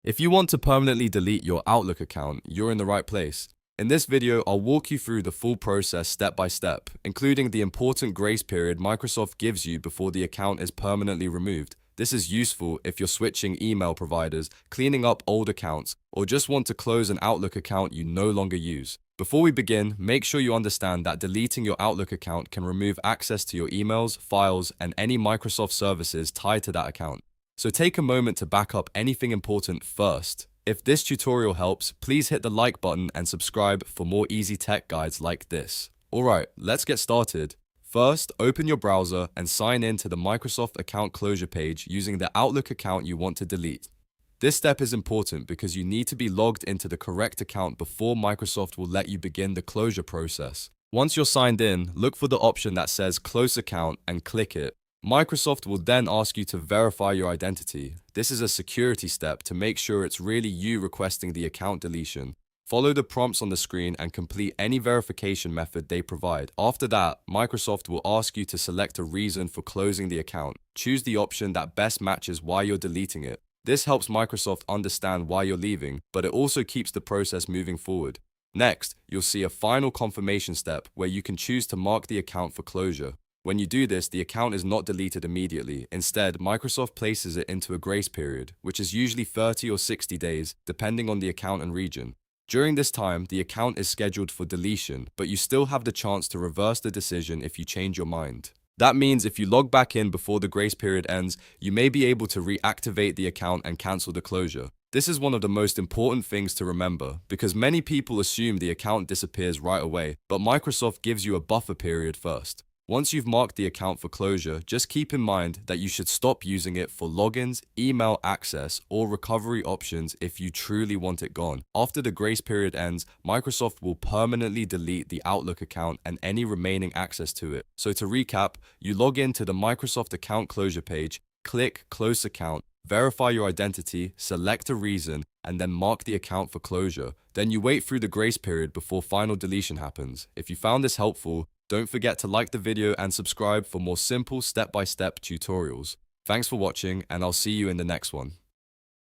If you want to permanently delete your Outlook account, you're in the right place. In this video, I'll walk you through the full process step by step, including the important grace period Microsoft gives you before the account is permanently removed. This is useful if you're switching email providers, cleaning up old accounts, or just want to close an Outlook account you no longer use. Before we begin, make sure you understand that deleting your Outlook account can remove access to your emails, files, and any Microsoft services tied to that account. So take a moment to back up anything important first. If this tutorial helps, please hit the like button and subscribe for more easy tech guides like this. Alright, let's get started. First, open your browser and sign in to the Microsoft account closure page using the Outlook account you want to delete. This step is important because you need to be logged into the correct account before Microsoft will let you begin the closure process. Once you're signed in, look for the option that says Close Account and click it. Microsoft will then ask you to verify your identity. This is a security step to make sure it's really you requesting the account deletion. Follow the prompts on the screen and complete any verification method they provide. After that, Microsoft will ask you to select a reason for closing the account. Choose the option that best matches why you're deleting it. This helps Microsoft understand why you're leaving, but it also keeps the process moving forward. Next, you'll see a final confirmation step where you can choose to mark the account for closure. When you do this, the account is not deleted immediately. Instead, Microsoft places it into a grace period, which is usually 30 or 60 days, depending on the account and region. During this time, the account is scheduled for deletion, but you still have the chance to reverse the decision if you change your mind. That means if you log back in before the grace period ends, you may be able to reactivate the account and cancel the closure. This is one of the most important things to remember, because many people assume the account disappears right away, but Microsoft gives you a buffer period first. Once you've marked the account for closure, just keep in mind that you should stop using it for logins, email access, or recovery options if you truly want it gone. After the grace period ends, Microsoft will permanently delete the Outlook account and any remaining access to it. So to recap, you log into the Microsoft account closure page, click Close Account, verify your identity, select a reason, and then mark the account for closure. Then you wait through the grace period before final deletion happens. If you found this helpful, don't forget to like the video and subscribe for more simple step-by-step tutorials. Thanks for watching, and I'll see you in the next one.